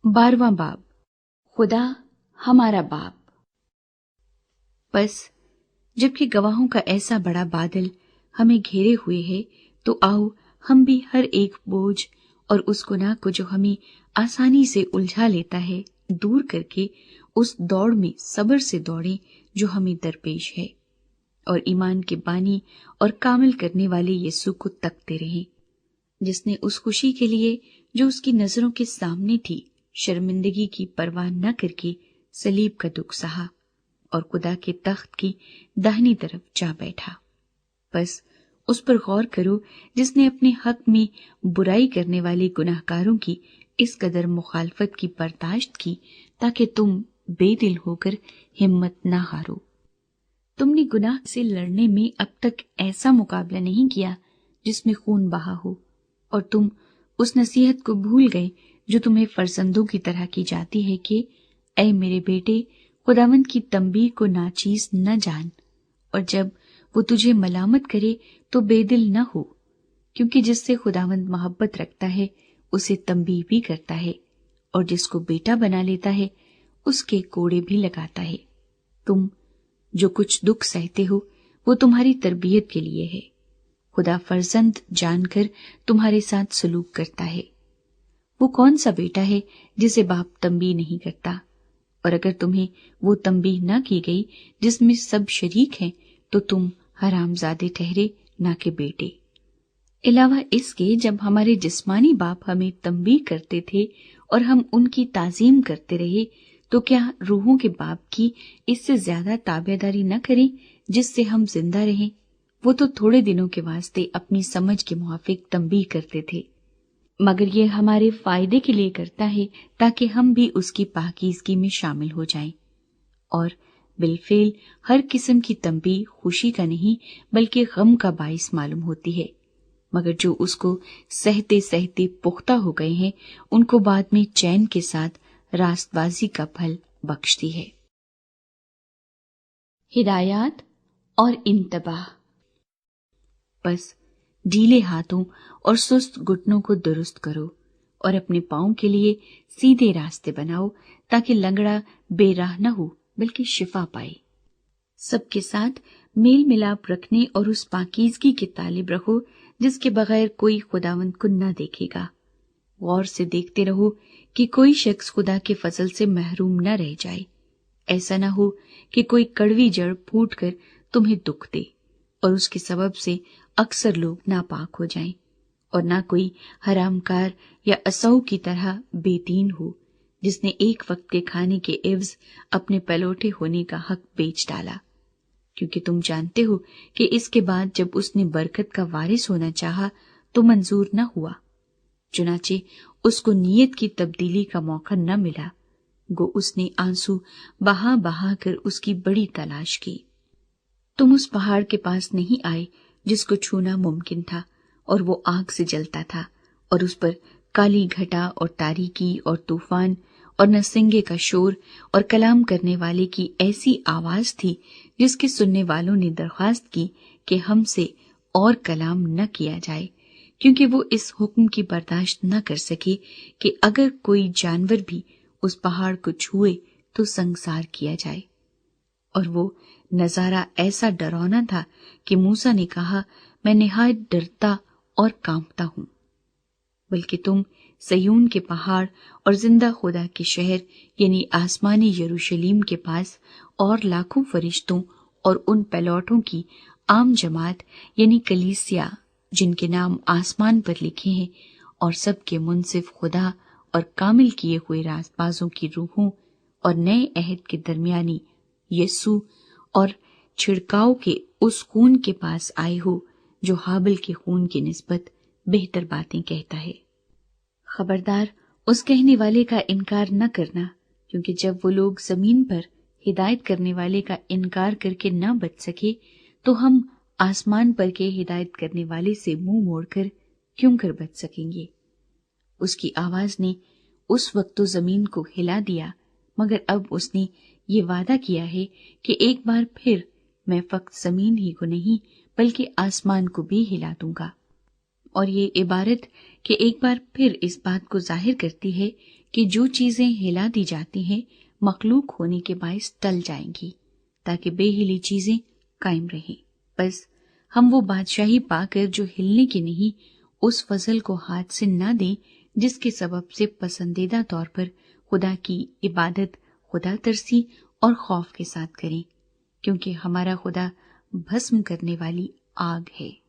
12वां बाब, खुदा हमारा बाप। बस जबकि गवाहों का ऐसा बड़ा बादल हमें घेरे हुए है, तो आओ हम भी हर एक बोझ और उस गुनाह को जो हमें आसानी से उलझा लेता है दूर करके उस दौड़ में सब्र से दौड़ें जो हमें दरपेश है, और ईमान के बानी और कामिल करने वाले यीशु को तकते रहें, जिसने उस खुशी के लिए जो उसकी नजरों के सामने थी शर्मिंदगी की परवाह न करके सलीब का दुख सहा और खुदा के तख्त की दाहिनी तरफ जा बैठा। बस उस पर गौर करो जिसने अपने हक में बुराई करने वाले गुनाहगारों की इस कदर मुखालफत की बर्दाश्त की ताकि तुम बेदिल होकर हिम्मत न हारो। तुमने गुनाह से लड़ने में अब तक ऐसा मुकाबला नहीं किया जिसमें खून बहा हो, और तुम उस नसीहत को भूल गए जो तुम्हें फर्जंदों की तरह की जाती है कि ऐ मेरे बेटे, खुदावंद की तंबीह को नाचीज न जान, और जब वो तुझे मलामत करे तो बेदिल न हो, क्योंकि जिससे खुदावंद मोहब्बत रखता है उसे तंबीह भी करता है, और जिसको बेटा बना लेता है उसके कोड़े भी लगाता है। तुम जो कुछ दुख सहते हो वो तुम्हारी तरबियत के लिए है। खुदा फर्जंद जानकर तुम्हारे साथ सलूक करता है। वो कौन सा बेटा है जिसे बाप तंबीह नहीं करता, और अगर तुम्हें वो तंबीह न की गई जिसमें सब शरीक हैं तो तुम हरामजादे ठहरे ना के बेटे। अलावा इसके जब हमारे जिस्मानी बाप हमें तंबीह करते थे और हम उनकी ताजीम करते रहे, तो क्या रूहों के बाप की इससे ज्यादा ताबेदारी न करें जिससे हम जिंदा रहें। वो तो थोड़े दिनों के वास्ते अपनी समझ के मुआफिक तंबीह करते थे, मगर ये हमारे फायदे के लिए करता है ताकि हम भी उसकी पाकीज़गी में शामिल हो जाएं। और बिलफेल हर किस्म की तंबीह खुशी का नहीं बल्कि गम का बाइस मालूम होती है, मगर जो उसको सहते सहते पुख्ता हो गए हैं उनको बाद में चैन के साथ रास्तबाजी का फल बख्शती है। हिदायत और इंतबाह। बस ढीले हाथों और सुस्त घुटनों को दुरुस्त करो और अपने पांव के लिए सीधे रास्ते बनाओ ताकि लंगड़ा बेराह न हो बल्कि शिफा पाए। सबके साथ मेल मिलाप रखने और उस पाकीज़गी के तालिब रहो जिसके बगैर कोई खुदावंद को न देखेगा। गौर से देखते रहो कि कोई शख्स खुदा के फजल से महरूम न रह जाए। ऐसा न हो कि कोई कड़वी जड़ फूट कर तुम्हें दुख दे और उसके सबब से अक्सर लोग नापाक हो जाएं, और ना कोई हरामकार या असौ की तरह बेदीन हो जिसने एक वक्त के खाने के एवज अपने पलौठे होने का हक बेच डाला, क्योंकि तुम जानते हो कि इसके बाद जब उसने बरकत का वारिस होना चाहा तो मंजूर न हुआ। चुनाचे उसको नीयत की तब्दीली का मौका न मिला, गो उसने आंसू बहा बहा कर उसकी बड़ी तलाश की। तुम उस पहाड़ के पास नहीं आए जिसको छूना मुमकिन था, और वो आग से जलता था, और उस पर काली घटा और तारीकी और तूफान और नरसिंगे का शोर और कलाम करने वाले की ऐसी आवाज थी जिसके सुनने वालों ने दरख्वास्त की कि हमसे और कलाम न किया जाए, क्योंकि वो इस हुक्म की बर्दाश्त न कर सके कि अगर कोई जानवर भी उस पहाड़ को छुए तो संसार किया जाए। और वो नजारा ऐसा डरावना था कि मूसा ने कहा, मैं निहायत डरता और कांपता हूं। बल्कि तुम सयून के पहाड़ और जिंदा खुदा के शहर यानी आसमानी यरूशलेम के पास और लाखों फरिश्तों और उन पैलौठों की आम जमात यानी कलीसिया जिनके नाम आसमान पर लिखे हैं, और सबके मुनसिफ खुदा और कामिल किए हुए रास्तबाजों की रूहों और नए अहद के दरमियानी यीशु और छिड़काव के उस खून के पास आए हो जो हाबिल के खून की निस्बत बेहतर बातें कहता है। खबरदार उस कहने वाले का इनकार न करना, क्योंकि जब वो लोग जमीन पर हिदायत करने वाले का इनकार करके न बच सके तो हम आसमान पर के हिदायत करने वाले से मुंह मोड़कर क्यों कर बच सकेंगे। उसकी आवाज ने उस वक्त तो जमीन को हिला दिया, मगर अब उसने ये वादा किया है कि एक बार फिर मैं फक्त जमीन ही को नहीं बल्कि आसमान को भी हिला दूंगा। और ये इबारत कि एक बार फिर इस बात को जाहिर करती है کہ جو چیزیں ہلا دی جاتی ہیں مخلوق ہونے کے باعث ٹل جائیں گی تاکہ بے ہلی چیزیں قائم رہیں۔ بس ہم وہ بادشاہی پا کر جو ہلنے کی نہیں اس فضل کو ہاتھ سے نہ دیں جس کے سبب سے پسندیدہ طور پر خدا کی عبادت خدا ترسی اور خوف کے ساتھ کریں، کیونکہ ہمارا خدا بھسم کرنے والی آگ ہے۔